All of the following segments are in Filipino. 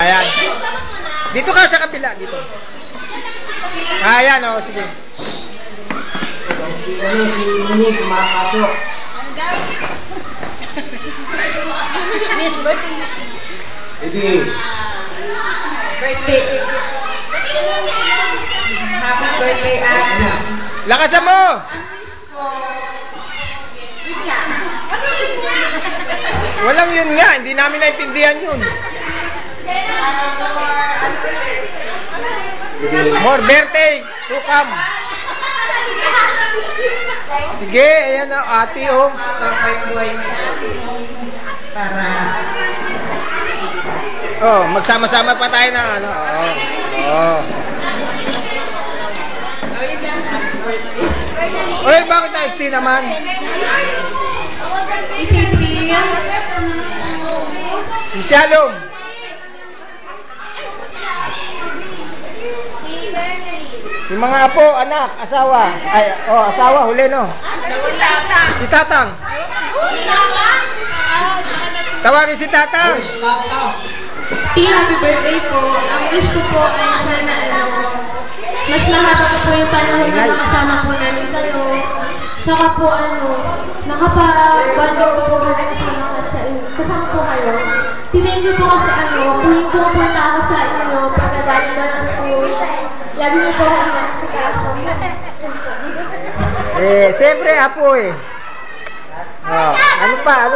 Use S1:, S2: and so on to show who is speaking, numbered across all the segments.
S1: Ayan. Dito ka sa kabila, dito. Ayan, o, sige.
S2: Miss, birthday. Birthday. Happy birthday, Ate.
S1: Lakasan mo! Walang yun nga, hindi namin naintindihan yun. More birthday to come. Sige, ayan o, ate o. Oh, magsama-sama pa tayo na ano. Oh. Oy, bakit na-exi naman? Si Shalom. Yung mga apo, anak, asawa. Ay, asawa, huli no. Si Tatang. Tawagin si Tatang.
S3: Happy birthday po. Ang wish ko po ay sana mas mahaba po yung panahon na makasama po namin kayo. Saka po nakapag-bonding po kami kasama po kayo. Tinayin niyo po kasi kung pupunta ako sa inyo pagkagaling ba ng school, lagi niyo po ako sa kaso.
S1: Siyempre apo eh. Ano pa?
S3: Lagi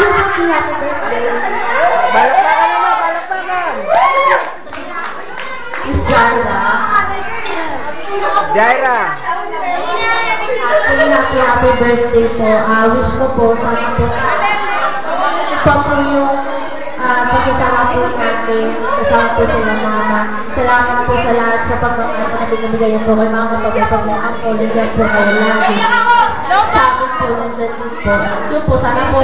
S3: po happy birthday.
S1: Balakpakan naman, balakpakan.
S3: Miss Jaira.
S1: Jaira.
S3: Happy birthday po. Wish ko po sana po yung pagkasama po natin, kasama po sila mama. Salamat po sa lahat sa pagmamahal na binibigay po kay mama pagpapaglaan po. Nandiyan po kayo lagi. Sa akin po, nandiyan din po. Yun po, sana po,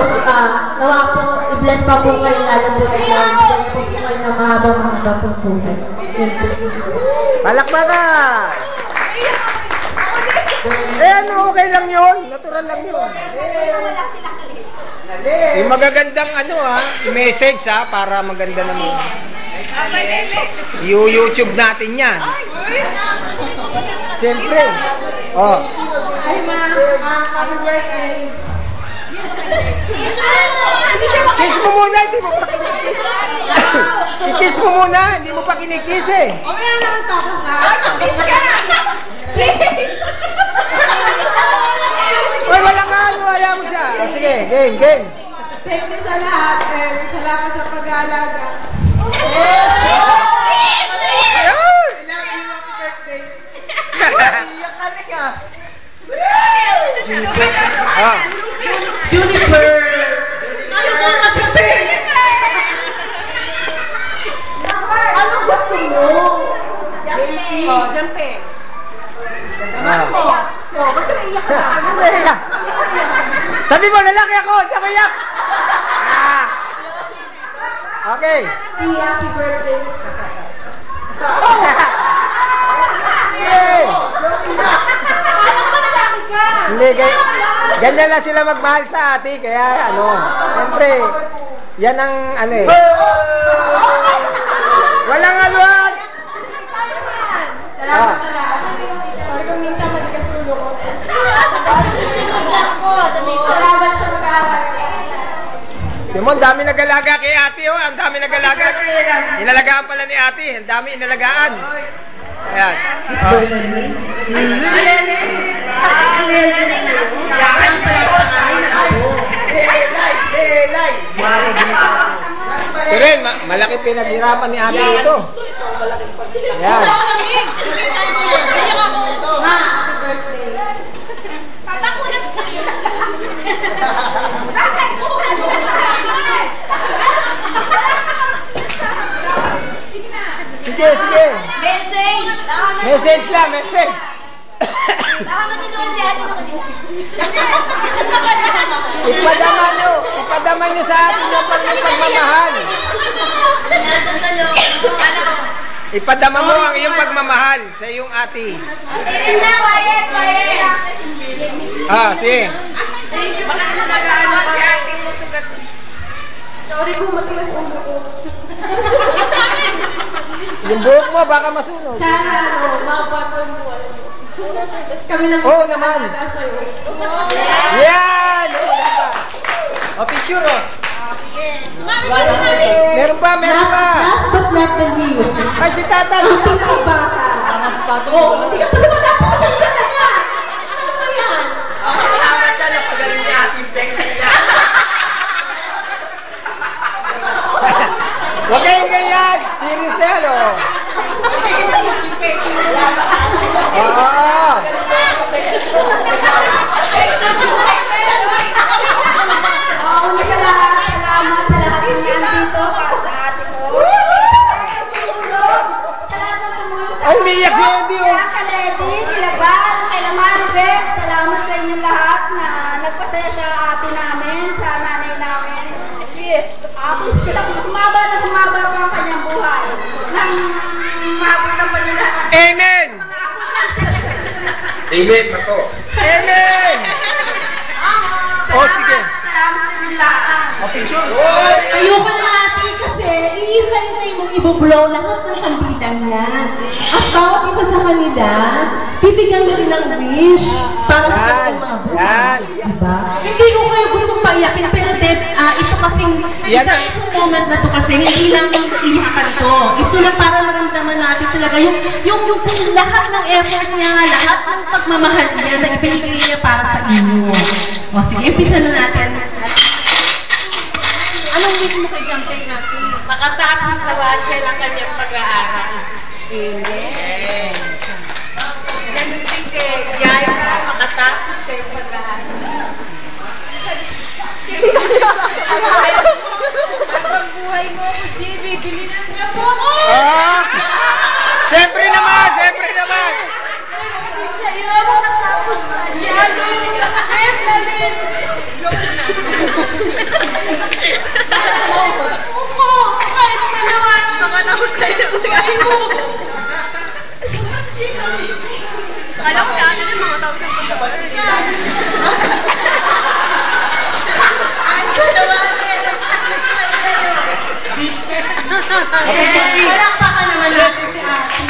S3: nawa po, i-bless pa po kayo lalo po kayo. Nandiyan po kayo na mahaba po po.
S1: Palakpakan! Okay lang yun. Natural lang yun. Yung magagandang message para maganda naman. YouTube natin yan. Siyempre.
S3: Hi ma, happy birthday.
S1: Kiss mo muna, hindi mo pa kinikis. I-kiss mo muna, hindi mo pa kinikis eh.
S3: Okay na naman tapos na.
S1: Uy, walang ayaw mo siya. Sige, game.
S3: Thank you sa lahat and salamat sa pag-aalaga. I love you, happy birthday.
S1: Iyak ka.
S3: Juniper! Ayaw mo ka, Juniper! Ano gusto mo?
S2: Jampe.
S3: Ba't naiyak ka?
S1: Sabi mo, lalaki ako, di ako iyak. Okay.
S3: Happy birthday.
S1: Hindi, ganyan lang sila magmahal sa ate, kaya siyempre, yan ang walang aluan!
S3: Salamat sa lahat. Sorry kung minsan magkasulo ko. Salamat sa mag-aaral.
S1: Simon, dami nag-alaga kay ate, ang dami nag-alaga. Inalagaan pala ni ate, ang dami inalagaan. Ayan. Pero malaki pinaghirapan ni ate ito. Ayan.
S3: Ma, happy birthday.
S1: Sige. Message lang.
S3: Baka matinuan si ate mo kanina.
S1: Ipadama nyo sa atin yung pagmamahal. Ipadama mo ang iyong pagmamahal sa iyong ate. Sige.
S2: Baka nalagaan mo si ate mo.
S3: Sorry kung matigas ulo ko.
S1: Yung buhok mo, baka masunog.
S3: Sana mapatong buwan. Kami lang
S1: Oo naman. Yan! Oo naman. O, picture o. Meron pa, meron pa.
S3: Last but not the least.
S1: Ay, si Tata.
S3: Ang pinakabata.
S1: Si Tata.
S3: Oh, hindi ka pa naman napakagaling ka na. Ano ba yan?
S1: Tama dyan, napagaling niya ating pekling niya. Huwag kayong ganyan. Serious na yan, o. Oo.
S4: Una sa lahat, salamat sa lahat ng nandito para sa ate ko. Sa lahat ng tumulong sa
S1: Ay, umiiyak si Eddie, oh.
S4: Kaya Kaledi, Kilaban, kay Maribek, salamat sa inyong lahat na nagpasaya sa ate namin, sa nanay namin. Tapos kumaba na kumaba pa ang kanyang buhay. Nang mahabutan pa niya lahat.
S1: Amen!
S5: Amen, Mato.
S1: Amen! Oh, sige.
S4: Salamat sa inyong lahat.
S1: O, picture.
S3: Ayoko na ate kasi iisa-isa mong ibublow lahat ng kandidan yan. At bawat isa sa kanila, bibigyan na rin ng wish para sa
S1: Yan,
S3: kanilang mga buhay.
S1: yan.
S3: Diba? Hindi ko kayo gustong paiyakin, pero Deb, ito kasing, itong moment na to kasi, hindi lang iyakan to. Ito lang para maramdaman natin talaga yung lahat ng effort niya, lahat ng pagmamahal niya na ibinigay niya para sa inyo. O sige, umpisa na natin. Anong wish mo kay Jumping natin?
S2: Makatapos naman siya ng kanyang pag-aaral. Amen. Ganun din kay Jai, makatapos kayo pag-aaral. Habang buhay mo ako, Jimmy, bilinan niyo po ako!
S1: Ah! Siyempre naman, siyempre naman.
S2: Sa'yo, makatapos na siya. Lalit, lalit. Opo, kahit naman. Baka nahusay na buhay mo. Alam ko na yung mga tawag ng business.
S3: Palakpakan naman natin si Ate.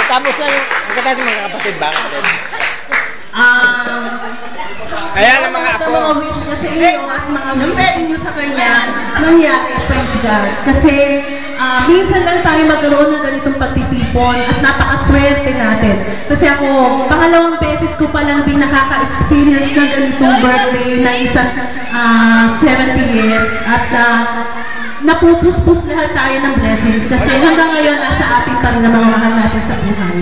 S1: Pagkatapos mga kapatid, bakit din?
S3: Ayan
S1: ang mga apo.
S3: mga wish kasi yun, at mga wish ninyo sa kanya, nangyari, praise God. Kasi minsan lang tayo magkaroon ng ganitong pagtitipon at napakaswerte natin. Kasi ako, pangalawang beses ko pa lang din nakaka-experience ng ganitong birthday na isang 70th at napupuspos lahat tayo ng blessings kasi hanggang ngayon nasa atin pa rin ang mga mahal natin sa buhay.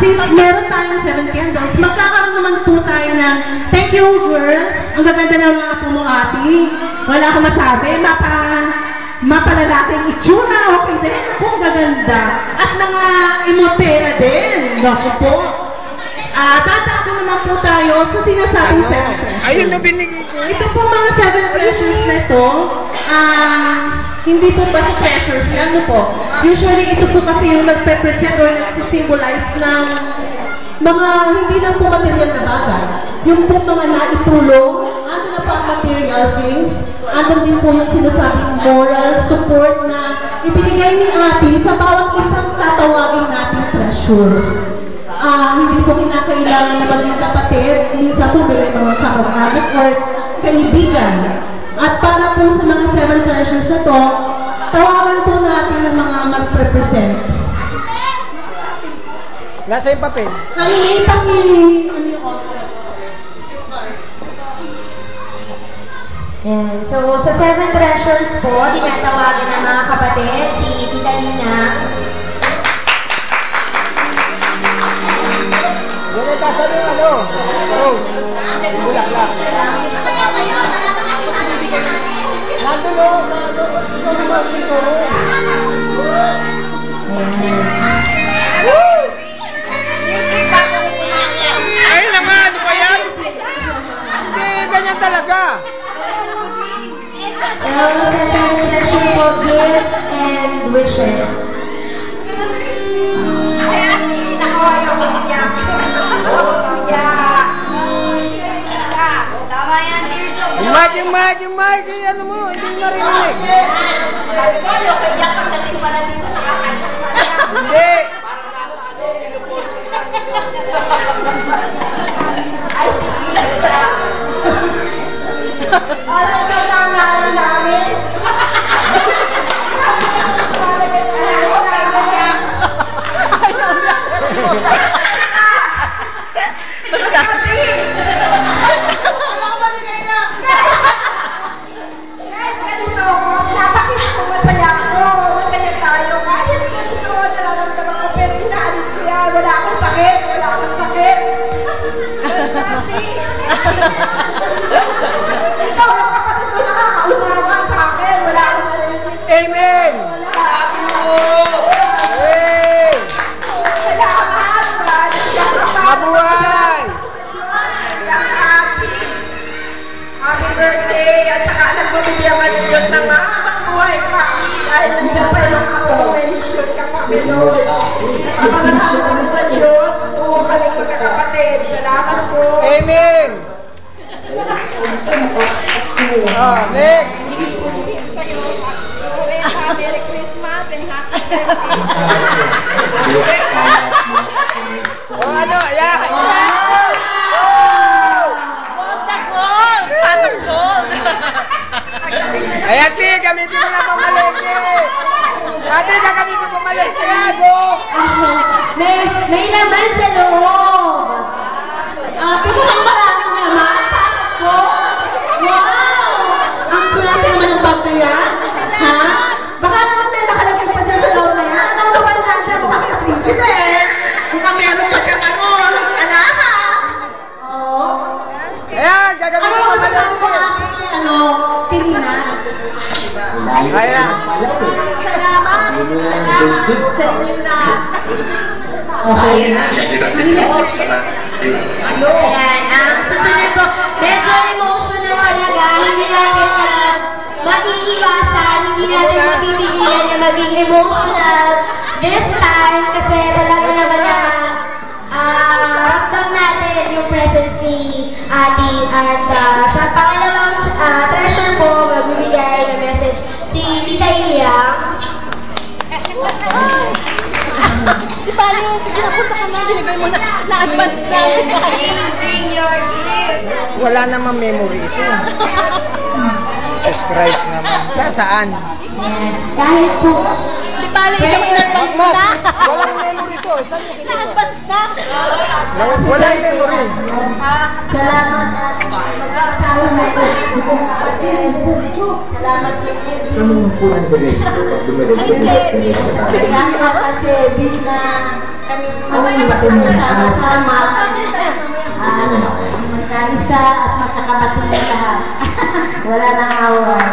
S3: Since meron tayong 70 candles, magkakaroon naman po tayo ng thank you girls. Ang gaganda ng mga po mo ate. Wala akong masabi. Mapalalaking itsura. Okay din. Kung gaganda. At mga emotera din. Naku po. Tatako naman po tayo sa sinasabing 7 treasures.
S1: Ayun na binigay ko.
S3: Ito po mga 7 treasures na ito, hindi po ba sa treasures lang, no po? Usually, ito po kasi yung nagpe-present or nagsisimbolize ng mga hindi lang po material na bagay. Yung po mga naitulong, ano na po ang material things, andun din po yung sinasabing moral support na ibinigay ni ate sa bawat isang tatawagin nating treasures. Hindi po kinakailangan na maging kapatid, minsan po may mga kamag-anak or kaibigan. At para po sa mga 7 treasures na to, tawagan po natin ang mga mag-represent.
S1: Nasa yung papel?
S3: Ano yung
S6: Yan. So, sa 7 treasures po, tinatawagan ng mga kapatid, si Tita Lina.
S1: Yan ay tasan yung ano, rose. Bulaklak. Nandun o, ay naman, ano ba yan? Hindi, ganyan talaga.
S6: So, sa 7 treasures po, gift and wishes.
S4: Tama yan, dear.
S1: Yung mic, ano mo, hindi narinig.
S2: Ayaw, kaya pagdating pala dito, nakakalit pala.
S1: Hindi!
S2: Ay, sige.
S4: Para ikaw na ang nalo namin. Ganito, napakita ko masaya ako. Masaya tayo. Kahit ganito, nararamdaman ko, pero inaalis ko yan. Wala akong sakit. Wala akong sakit. Ikaw ang kapatid ko nakakaumawa sa akin. Wala akong narinig.
S1: Amen!
S4: Love you!
S1: Hey!
S4: Salamat!
S1: Mabuhay!
S4: Happy birthday! At saka alam mo, bibigyan ka ng Diyos ng mahabang buhay pa. Dahil nandiyan pa yung ako, may mission ka kami, Lord. Napakasama kami sa Diyos. Oo, kami magkakapatid. Salamat po.
S1: Amen! Next!
S4: Merry Christmas and Happy birthday.
S1: O ano, yeah! Ay, ate, gamitin mo na pamalengke! Ate, gagamitin mo pamalengke yan!
S6: May laman sa loob. Pero ang maraming laman. Ko. Wow! Ang kulate naman ng bag na yan. Ha? Baka naman may nakalagay pa dyan sa loob na yan. Ano ba na dyan? Mukha may frigid eh. Mukha meron pa dyan alahas. Oo.
S1: Ayan, gagamitin mo pamalengke!
S6: Pirina.
S1: Ayan.
S6: Salamat sa inyo na. Okay. Ayan, ang susunod po, medyo emotional talaga, hindi natin maiiwasan, hindi natin mapipigilan na maging emotional this time kasi talaga naman ramdam natin yung presence ni Ate at sa pangalawang treasure po, magbibigay ng message si Tita Ilia.
S2: Di ba, ginapunta ka na, binigay mo na advance na.
S4: Bring your gift.
S1: Wala namang memory ito. Jesus Christ naman. Nasaan?
S6: Yan. Kahit po,
S2: Di ba, isang in-advance
S1: Ma'am,
S2: na.
S1: walang memory ito. Saan mo kinuha?
S2: Na-advance na.
S1: Walang memory.
S6: salamat at mag-aasawa na ito. Salamat salamat at Sebi na kami sama-sama magkaisa at magkakapatid na lahat. Wala nang away.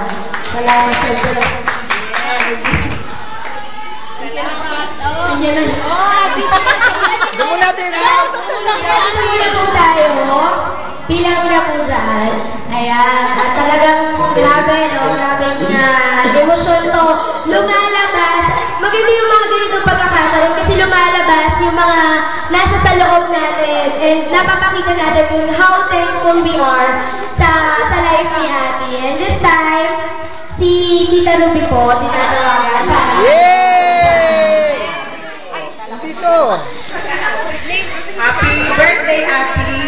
S6: Salamat sa Diyos.
S1: Doon mo natin.
S6: Pila po tayo. Pila mo na po saan. Ayan. At talagang grabe, no? Grabe na emosyon to. Lumalabas. Maganda yung mga ganitong pagkakataon kasi lumalabas yung mga nasa sa loob natin. And napapakita natin kung how thankful we are sa life ni Ate. And this time, si Tita Ruby po, tinatawagan para...
S1: Yay! Dito.
S5: Happy birthday, Happy!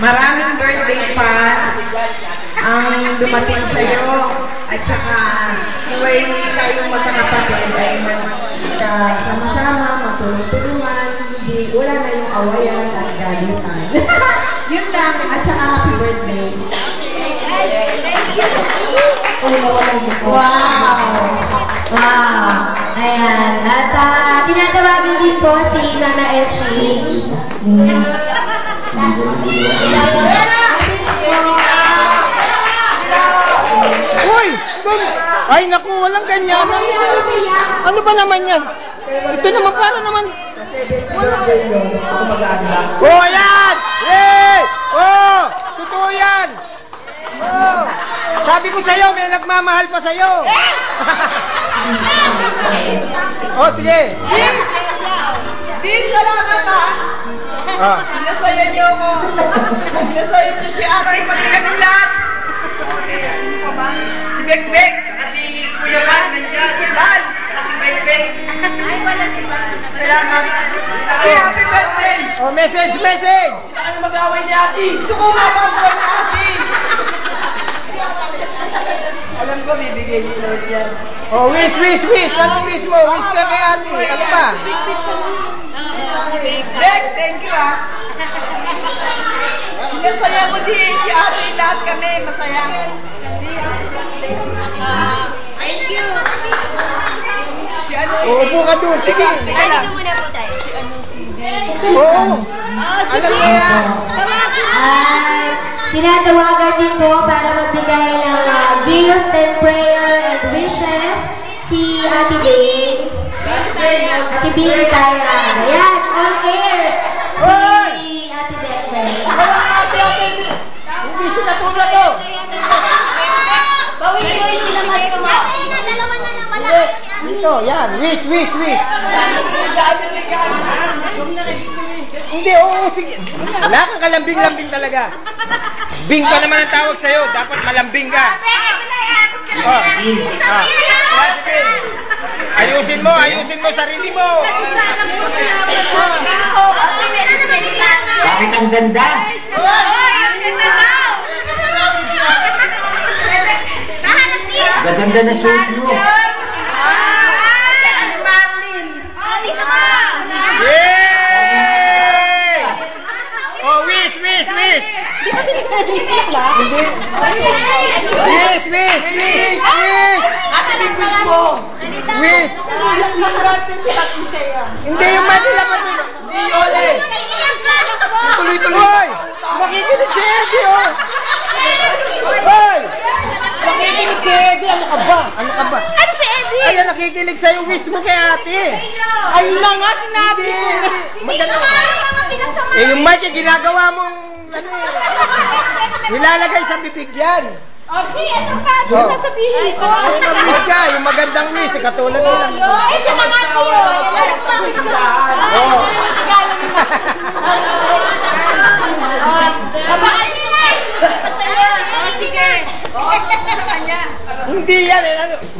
S5: Maraming birthday pa ang dumating sa'yo at saka huwag tayong magkakapatid ay sama-sama, matulong-tulungan, hindi, wala na yung awayan at galitan. Yun lang, at saka happy birthday.
S6: Wow! Wow! Ayan. At tinatawagan din po si Mama Elchi.
S1: Uy! Doon! Ay, naku, walang ganyan. Ano ba naman yan? Ito naman, para naman. Oh, yan! Yay! Oh! Totoo yan! Oh! Sabi ko sa'yo, may nagmamahal pa sa'yo. Oh, sige.
S4: Din, salamat ha.
S1: Ah.
S4: Nasaya niyo ako. Nasaya niyo si Ate, pati kami lahat.
S5: Bekbek, saka si Kuya Bal, nandiyan. Si Bal, saka si Bekbek. Ay, wala si Bal. Salamat. Happy birthday!
S1: Oh, message!
S5: Sino kayo mag-away ni Ate? Gusto ko nga ba ang buwan ni Ate? Alam ko, bibigay ni Lord yan.
S1: Oh, wish! Ano wish mo? Wish ka kay ate. Ano pa?
S5: Bek, thank you ah. Masaya mo din si Ate, lahat kami masaya. Thank you. Si ano?
S1: Upo ka doon. Sige.
S6: Ay, dito muna po tayo.
S1: Oo. Alam mo yan.
S3: Ay, tinatawagan din po para magbigay ng gift and prayer and wishes si Ate Bing. Ate Bing Tyra. Ayan, on air. Si Ate Beckwell.
S1: Hindi sila po na to.
S6: Bawi mo yung pinamay ko mo. Dalawa na lang wala.
S1: Dito, yan. Wish. Hindi, oo, sige. Wala kang kalambing-lambing talaga. Bing pa naman ang tawag sa'yo. Dapat malambing ka. Oh. Ayusin mo sarili mo.
S5: Bakit ang ganda? Gaganda na suit mo.
S1: Yay! Oh, wish. Hindi. Wish.
S5: Ate, big wish mo.
S1: Wish. Hindi yung Manila pa dito.
S5: Hindi, Yole.
S1: Tuloy. Makikinig si Eddie, oh. Hoy! Nakikinig si Eddie. Ano ka ba?
S2: Ano si Eddie?
S1: Ayan, nakikinig sa'yo. Wish mo kay ate.
S2: Ayun lang nga, sinabi ko.
S1: Maganda. Yung mic, ginagawa mong nilalagay sa bibig yan.
S2: Okay, ano pa? Ano sasabihin ko?
S1: Ay, mag-wish ka. Yung magandang wish. Katulad nilang.
S2: Ito na nga sa'yo.
S1: Oo. Hindi yan.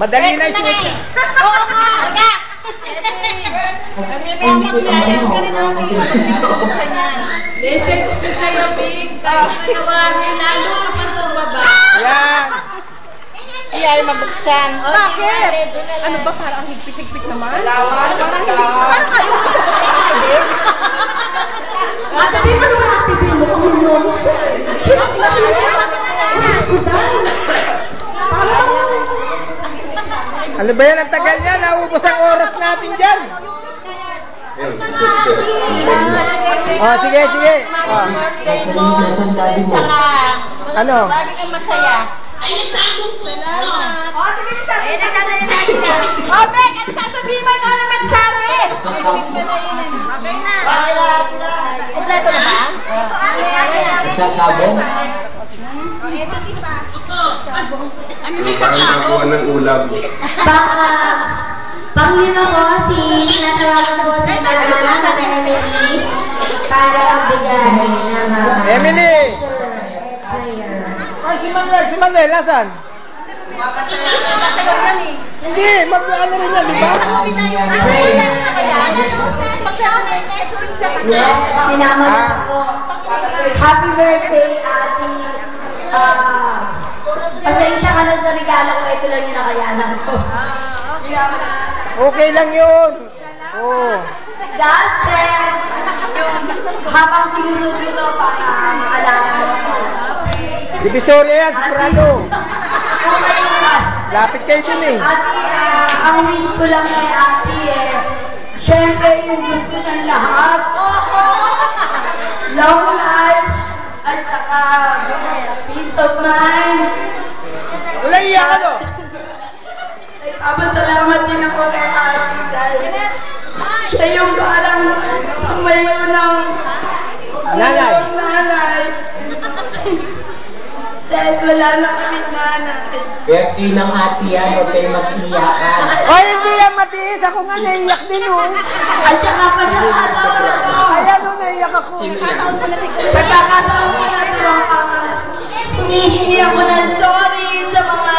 S1: Madali na isuot.
S2: Oo nga. Message ko sa'yo, Big. Panawarin lalo naman sa baba.
S1: Yan.
S2: Hindi ay mabuksan. Bakit? Ano ba? Parang higpit-higpit naman? Parang kayo.
S4: Ate, di ba naman activate mo kung yun siya?
S1: Ano ba yan? Ang tagal yan. Naubos ang oras natin dyan. Oh, sige. Oh. Ano?
S2: Lagi kang masaya. Oh, Bek, ano sasabihin mo? Ikaw na magsabi. Okay na. Kompleto na ba?
S5: Sasabong?
S7: Parang nakuha ng ulam.
S3: Panglima ko tinatawagan ko si Mama sa Emily para magbigay ng
S1: Emily!
S3: prayer.
S1: Ay, si Manuel, nasan? Hindi, mag-ano rin yan, di ba?
S3: Yes, sinama na ako. Happy birthday, Ate. Pasensya ka na sa regalo ko, ito lang yung nakayanan ko.
S1: Okay lang yun. Oh.
S3: Dustin, habang sinusunod ko to para maalala mo ako.
S1: Divisoria yan, sigurado.
S3: Okay lang.
S1: Lapit kayo dun eh.
S3: Ate, ang wish ko lang kay Ate syempre yung gusto ng lahat. Long life, at saka peace of mind.
S1: Wala iyak ano?
S5: Salamat din ako kay Ate dahil siya yung parang tumayo ng nanay. Dahil wala na kami nanay.
S8: Kaya ng ate yan, huwag kayo mag-iyakan.
S1: Ay, hindi yan matiis. Ako nga naiyak din oh.
S5: At saka pa sa kataon na to.
S1: Ayan oh, naiyak ako.
S5: Pagkakataon ko na to, humihingi ako ng sorry sa mga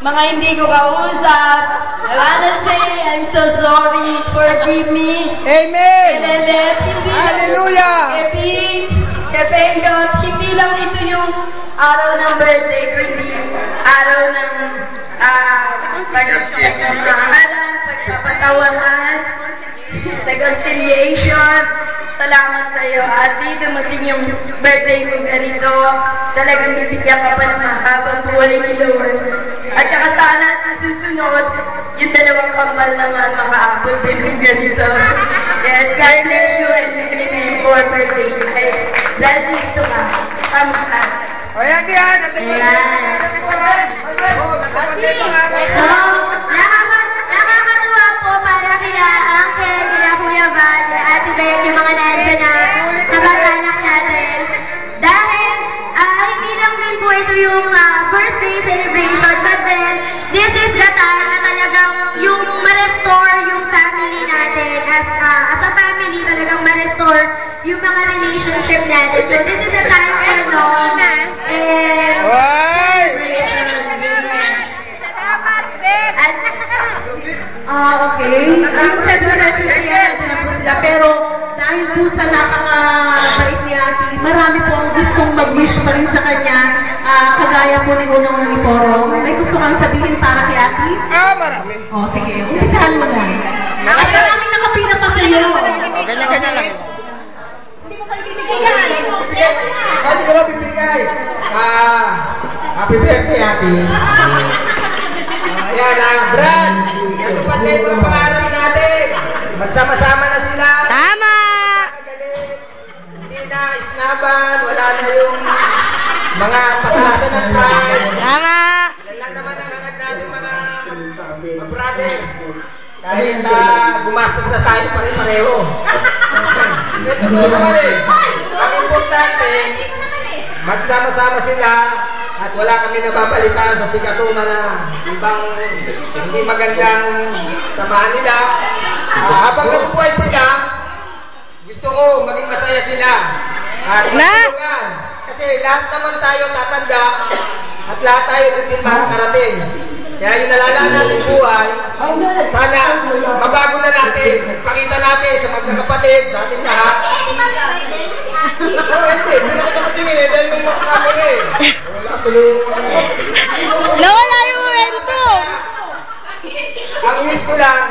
S5: mga hindi ko kausap. I wanna say I'm so sorry. Forgive me.
S1: Amen!
S5: Lelet, hindi
S1: Hallelujah!
S5: Kay Pengot, hindi lang ito yung araw ng birthday ko, hindi araw ng pagkakahalan, pagpapatawanan, reconciliation. Salamat sa iyo, Ate. Dumating yung birthday mo ganito. Talagang bibigyan ka pa ng mahabang buhay ni Lord. At saka sana sa susunod, yung dalawang kambal naman makaabot din ng ganito. Yes, God bless you and many more birthday. Blessings to ka. Kamusta?
S1: O yan yan!
S6: So, nakakatuwa po para kaya Uncle, kila Kuya Val, Ate Beth, yung mga nandiyan na kamag-anak natin. Dahil, hindi lang din po ito yung birthday celebration, but then, this is the time na talagang yung ma-restore yung family natin. As a family, talagang ma-restore yung mga relationship natin. So, this is a time for love and
S2: Okay. Yung celebration siya, nandiyan na po sila. Pero dahil po sa napakabait ni Ate, marami po ang gustong mag-wish pa rin sa kanya. Kagaya po ng unang ni Poro. May gusto kang sabihin para kay Ate?
S1: Marami.
S2: O, sige. Umpisahan mo na. At maraming nakapila pa sa'yo.
S1: O, ganyan-ganyan lang.
S4: Hindi mo kayo bibigay yan.
S8: Hindi ko na bibigay. Happy birthday, Ate. Ayan, Brad. Ano pa tayo mga pangarap natin? Magsama-sama na sila.
S1: Tama!
S8: Hindi na isnaban. Wala na yung mga patasan ng pride.
S1: Tama!
S8: Yan lang naman ang hangad natin mga brother. Kahit gumastos na tayo pare-pareho. Ito naman ang importante, magsama-sama sila at wala kami nababalitaan sa sikatuna na ibang hindi magandang samahan nila. Habang nabubuhay sila, gusto ko maging masaya sila. At matulungan. Kasi lahat naman tayo tatanda at lahat tayo din makakarating. Kaya yung nalalaan natin buhay, sana mabago na natin, magpakita natin sa magkakapatid, sa ating lahat. Hindi na kita matingin dahil yung mga camera Wala tulungan.
S1: Nawala yung momento!
S8: Ang wish ko lang,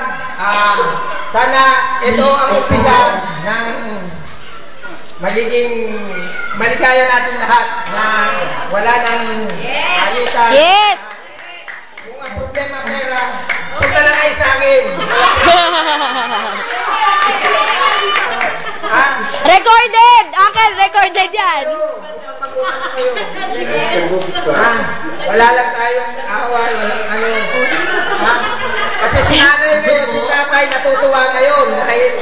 S8: sana ito ang umpisa ng magiging maligaya natin lahat na wala nang alitan.
S1: Yes!
S8: Kung ang problema pera, punta na kayo sa akin.
S1: Recorded! Uncle, recorded yan!
S8: Wala lang tayong away, walang ano. Kasi si nanay ngayon, si tatay natutuwa ngayon dahil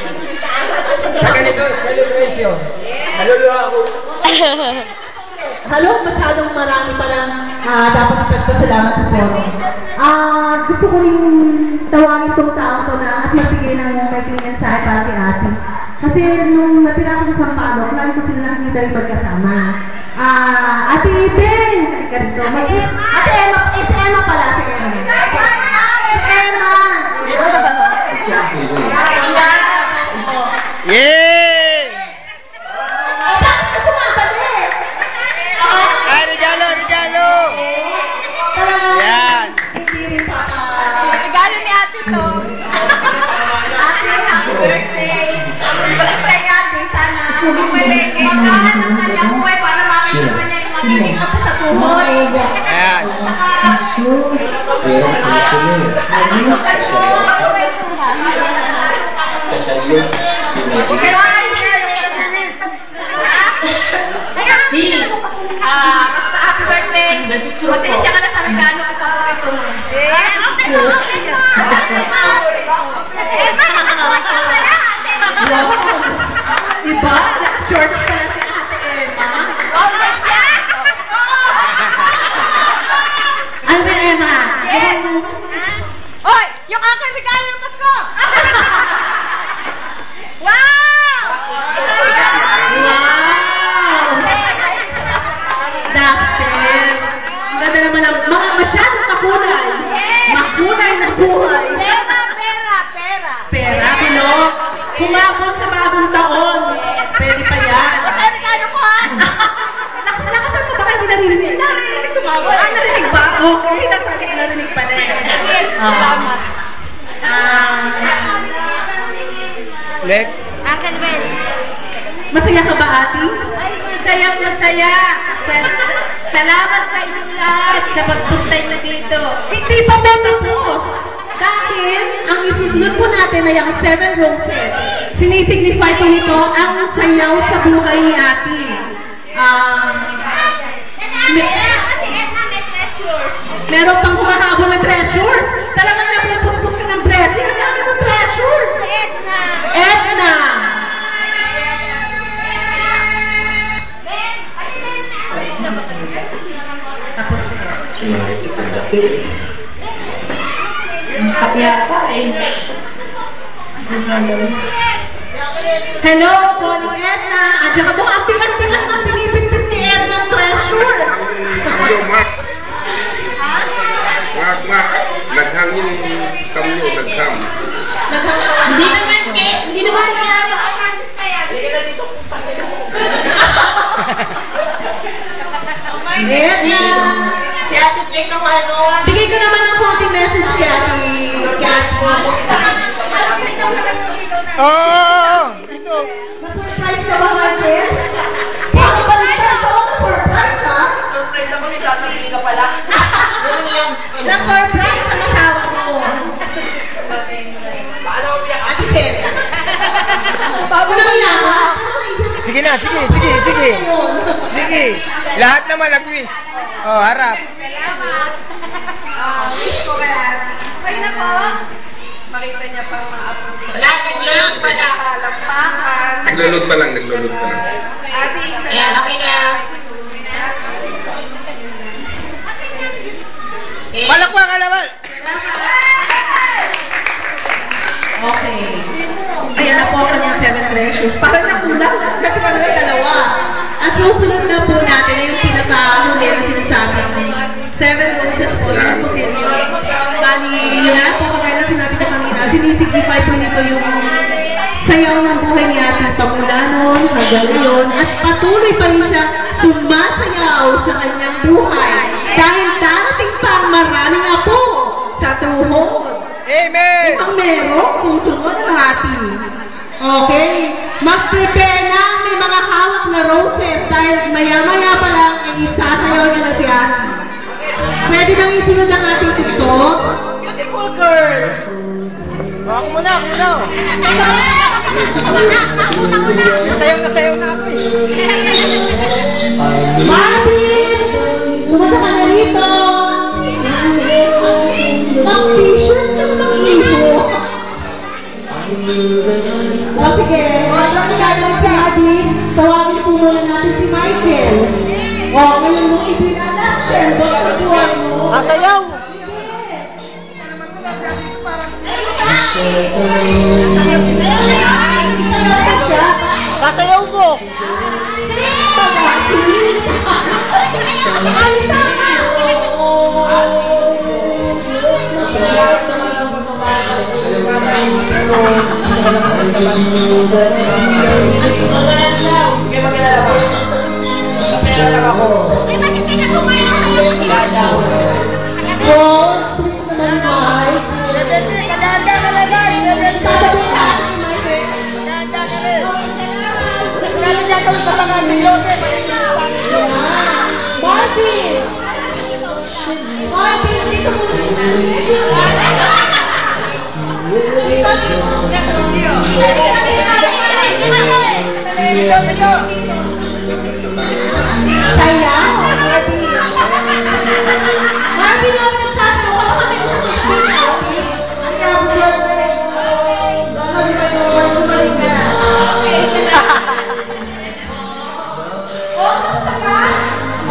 S8: sa ganito celebration. Naluluha ako.
S2: Hello, masyadong marami palang dapat ipagpasalamat sa Poro. Gusto ko rin tawagin itong taong to na at magbigay ng maikling mensahe para kay Ate. Kasi nung natira ko sa Sampaloc, lagi ko sila nakikita rin magkasama. Ate Ben! Ate Emma! Si Emma pala, si Emma. Si Emma!
S1: Yay! Ay, regalo, regalo! Yan!
S2: Regalo ni Ate to. Ate, happy birthday. Basta Ate, sana bumalik lahat ng kanyang buhay para makita kanya yung magiging apo sa tuhod.
S1: Ayan.
S2: Basta happy birthday. Pasensya ka na sa regalo ko paborito mo. Okay Diba? Short ka na si Ate Emma. Ano ba Emma? Oy! Yung aking regalo ng Pasko! Wow! Dapper! Ang ganda naman ang mga masyadong kakulay. buhay.
S6: Pera.
S2: Pera, bilog. Kumapon sa bagong taon. Pwede pa yan.
S6: Ano ko ha?
S2: Nakasan mo ba kayo narinig? Narinig tumawag. Narinig ba? Okay, narinig pa rin.
S6: Salamat.
S1: Next.
S6: Uncle Ben.
S2: Masaya ka ba, ate?
S6: Ay, masaya. Salamat sa inyong lahat sa pagpunta nyo dito.
S2: Hindi pa ba tapos? Dahil ang isusunod po natin ay ang 7 roses. Sinisignify po nito ang sayaw sa buhay ni ate. Meron pang humahabol na treasures. Talagang napupuspos ka ng breath. Ang dami mo treasures. Edna. Tapos hello, Bonnie Edna. At saka po, ang bigat-bigat ng pinipipit ni Edna ng treasure.
S7: Mark. Naghangin kam nyo, nagham.
S6: Hindi naman kaya
S2: Edna.
S6: si Ate Peg ng ano.
S2: Bigay ko naman ng konting message kay Ate Cassie.
S1: Ito.
S2: Na-surprise ka ba, Michael? Pakibalitan ka ba na-surprise, ha?
S8: Surprise ako, may sasabihin ka pala.
S2: Na-surprise ang asawa mo.
S8: Paano mo piyak?
S2: Ate Ted. Walang yawa.
S1: Sige na, sige. Lahat naman nag-wish. Oh, harap.
S6: Ay na po. Makita niya pa mga apo. Naglalog pa na.
S7: Naglulod pa lang.
S6: Ate Isa. Ayan, okay na.
S1: Palakpak ka naman.
S2: Okay. Ayan na po ang kanyang 7 treasures. Parang nakulang. Dati ka na dalawa. Ang susunod na po natin ay yung pinaka-huli na sinasabi. 7 roses po. Yung putilyo. Bali, yan po kagaya na sinabi ko kanina. Sinisignify po nito yung sayaw ng buhay ni ating pamula noon hanggang ngayon. At patuloy pa rin siya sumasayaw sa kanyang buhay. Dahil darating pa ang maraming apo sa tuhod.
S1: Amen!
S2: Ang meron, susunod ang ating. Okay? Mag-prepare na, may mga hawak na roses dahil maya-maya pa lang ay isasayaw niya na si Ate. Pwede nang isunod ang ating TikTok.
S8: Beautiful girl!
S1: Ako muna. Sayaw na ako eh.
S2: Martis! Pumunta ka na rito! Mag-t-shirt ka mag-iso. O sige, habang nagagawin si Adi, tawagin po muna natin si Michael. O, ngayon mo ipinalaction, baka nagbuhay mo.
S1: Sayaw! Sasayaw mo!
S2: Marvin, dito mo Saya? Marvin, yung nagsabi, wala kami sa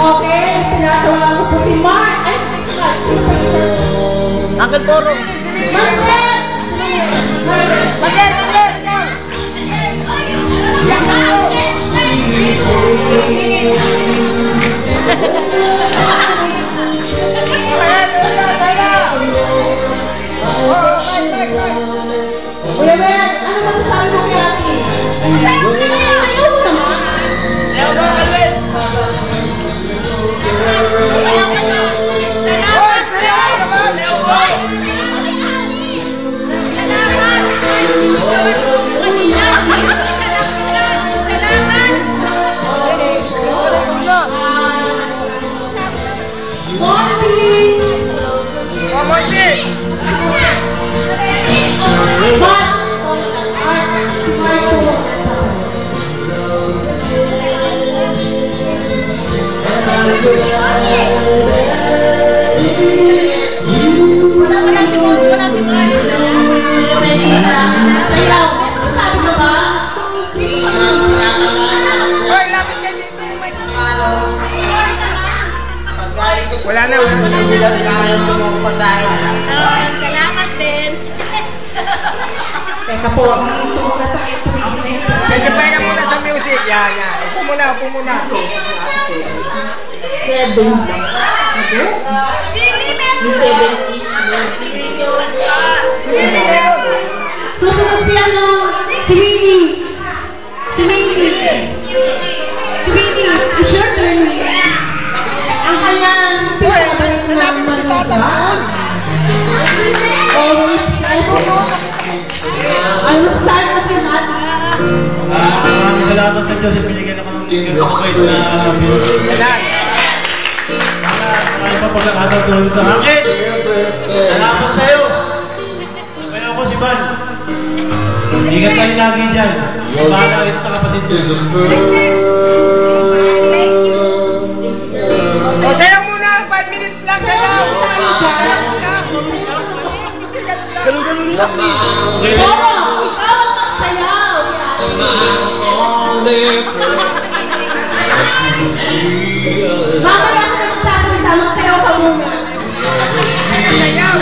S2: okay, tinatawa ko po si Mark. Ay, sino pa isa?
S1: Uncle Boro.
S2: Marvin!
S1: Wala na, wala na.
S2: Salamat din. Teka po, ito muna tayo tumigil.
S1: Pwede muna sa music. Yan. Upo muna.
S2: Susunod si si Winnie. Si Winnie, it's your turn, Winnie. Ang kanyang pinabalik na manigang. I will start with you, Mati.
S9: Maraming salamat sa Diyos at binigyan ako ng okay na marami pa pagkakataon tulad ito. Angel! Salamat sa'yo! Kaya ako si Van. Ingat kayo lagi dyan. Bahala rin sa kapatid ko.
S1: O, sayaw muna! 5 minutes lang sayaw! Ganun lang eh.
S2: Oo! Ikaw ang magsayaw! Mamaya ako na magsasalita, magsayaw ka muna.
S1: Sayaw!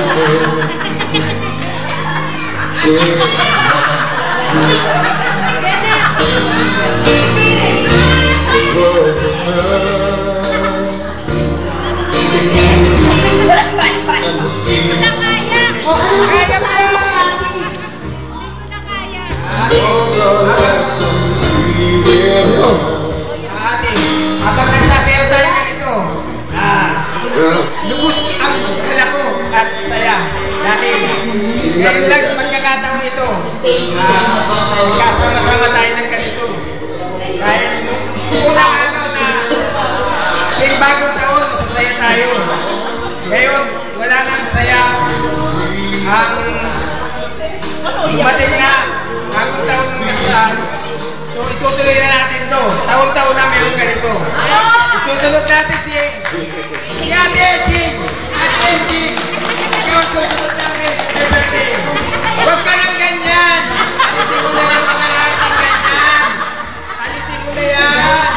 S1: Kaya mo! Habang nagsasayaw tayo ganito, lubos ang dala ko at saya. Dahil ngayon lang pagkakataon ito, kasama-sama tayo ng ganito. Dahil unang araw na bagong taon, masasaya tayo. Ngayon, wala nang saya. Ang dumating na bagong taon ng kasal. So itutuloy na natin to. Taon-taon na meron ganito. Isusunod natin si Ate Ejing. Ate Ejing. Ikaw susunod namin. Huwag ka lang ganyan. Alisin mo na yung mga lahat ng ganyan. Alisin mo na yan.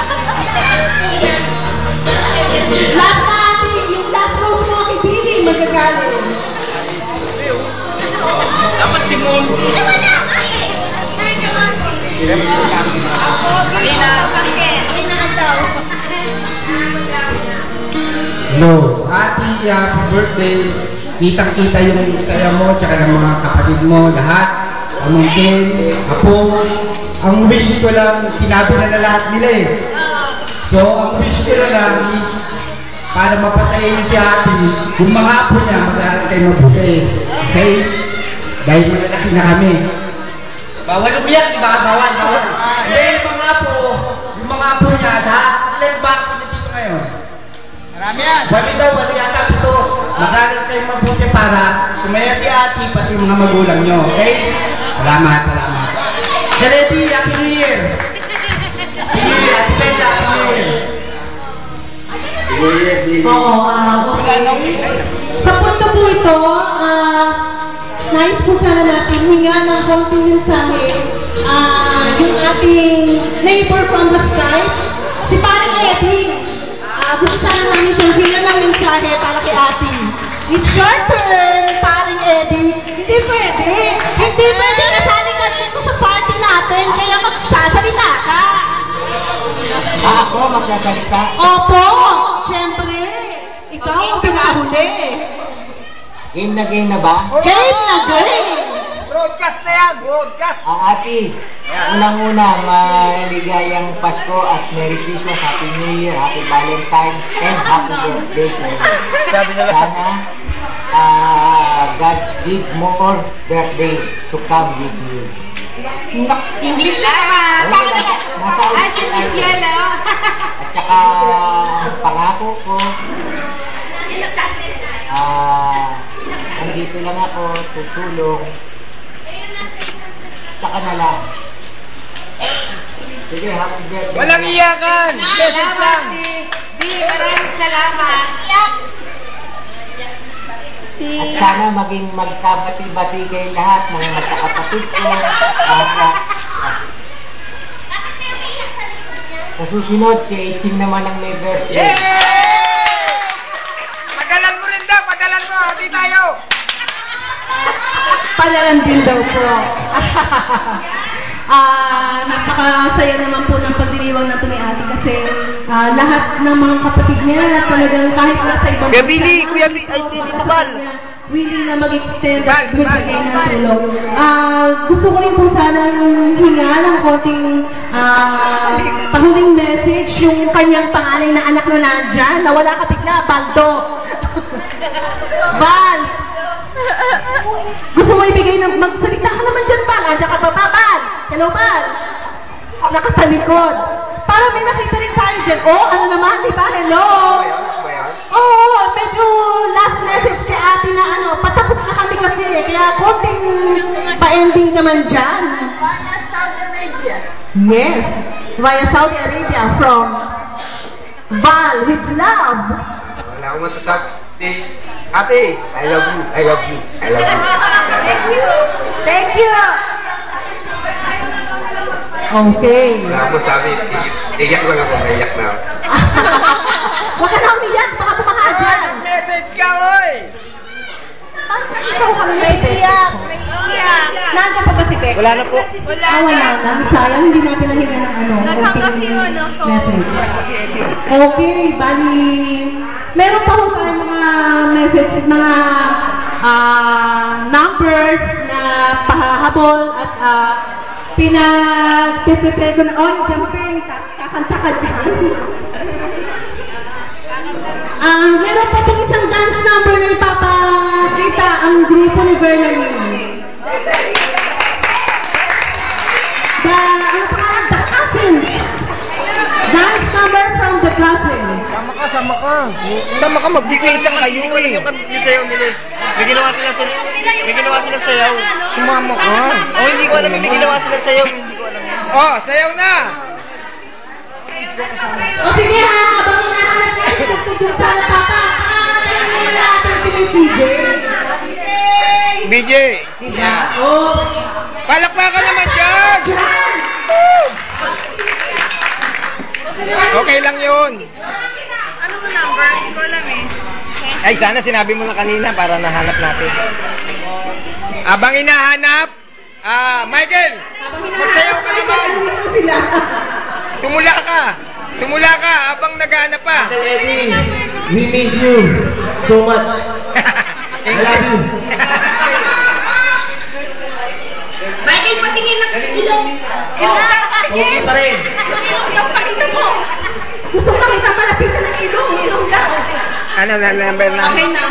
S2: Last na ate, yung last rose mo kay Billy, magagaling.
S1: Dapat si Moon.
S8: Hello, happy birthday. Kitang-kita yung saya mo, tsaka ng mga kapatid mo, lahat. Amundin, apo. Ang wish ko lang, sinabi na lahat nila eh. So, ang wish ko lang is, para mapasaya niyo si ate, kung mga apo niya, mag-aaral kayo mabuti. Okay? Dahil malalaki na kami. Bawal umiyak, di ba? Bawal. Hindi, yung mga apo niya, lahat, ilan ba ako na dito ngayon?
S1: Marami yan.
S8: Wali yata ito. Mag-aaral kayo mabuti para sumaya si ate, pati yung mga magulang nyo. Okay? Salamat. Sareti, Happy New Year! Happy New Year! Happy New Year!
S2: Oo, sa punto po ito, nais po sana natin hinga ng konting mensahe yung ating neighbor from the sky, si Paring Eddie. Gusto sana namin siyang hinga ng mensahe para kay ate. It's your turn, Paring Eddie. Hindi pwede kasali ka dito sa party natin, kaya magsasalita ka.
S8: Ako magsasalita?
S2: Opo, siyempre. Ikaw ang pinahuli.
S8: Game na ba?
S2: Game na game!
S1: Broadcast na yan, broadcast.
S8: Ate, unang-una, maligayang Pasko at Merry Christmas, Happy New Year, Happy Valentine's, and Happy Birthday to you. Sana, God give more birthday to come with you.
S2: English naman! Ay, si Michelle,
S8: At saka, pangako ko, ano
S1: dito lang ako, tutulong. Saka na lang. Sige, happy birthday.
S8: Walang iyakan! Message lang!
S5: Maraming salamat.
S1: At sana maging magkabati-bati kayo lahat, mga magkakapatid ko. Sa susunod, si Iching naman ang may birthday.
S8: Padalan mo rin daw, padalan mo, hindi tayo!
S2: Padalan din daw po. Napakasaya naman po ng pagdiriwang na ni Ate kasi lahat ng mga kapatid niya talagang kahit nasa ibang
S8: Kuya Billy, Kuya Billy, ay si Tito Bal.
S2: willing na mag-extend at
S8: Si Bal.
S2: magbigay ng tulong. Gusto ko rin po sana hinga ng konting pahuling message yung kanyang pangalan na anak na nandyan, na wala ka bigla, Baldo. Bal! Gusto mo ibigay ng magsalita ka naman dyan, Bal. Andiyan ka pa ba, Bal? Hello, Bal. Nakatalikod. Para may nakita rin tayo dyan. Oh, ano naman, di ba? Hello. Oo, medyo last message kay ate na patapos na kami kasi. Kaya konting pa-ending naman dyan. Via Saudi Arabia. Yes. Via Saudi Arabia from Val with love.
S7: Wala akong masasabi. Ate, I love you, I love you, I love you.
S2: Thank you. Thank you. Okay.
S7: Wala akong masabi. Iyak lang ako, naiyak na ako.
S2: Huwag ka na umiyak, baka bumaka dyan.
S8: Message ka, oy!
S2: Ikaw kami may iyak. Nandiyan pa ba si Beck?
S8: Wala na po.
S2: Wala na. Sayang, hindi natin nahinga ng konting message. Okay, bali. Meron pa po tayong mga message, mga numbers na pahahabol at pinag-prepare ko na, oy, jumping, kakanta ka dyan. Meron pa pong isang dance number na ipapakita ang grupo ni Vernaline. The Cousins. Dance number from the Cousins.
S8: Sama ka, magbigay isang kayo eh.
S10: Yung sayaw nila. May ginawa sila sayaw.
S8: Sumama ka.
S10: Oh, hindi ko alam, may ginawa sila sayaw. Hindi ko alam.
S8: Oh, sayaw na!
S2: O sige ha, habang hinahanap natin sa studio sana papa, pakakatayin mo na natin si CJ.
S8: BJ!
S2: Diba? Oh.
S8: Palakpakan naman dyan! Okay lang yun.
S5: Ano mo number? Hindi ko alam eh.
S8: Ay, sana sinabi mo na kanina para nahanap natin. Abang hinahanap, Michael, magsayaw ka naman. Tumula ka, abang naghahanap pa.
S1: Eddie, we miss you so much. I love you.
S5: Michael, patingin ng ilong.
S1: Okay pa rin.
S5: Ilong pakita mo.
S2: Gusto ko makita malapitan ng ilong daw.
S8: Ano na number na?
S5: Okay na.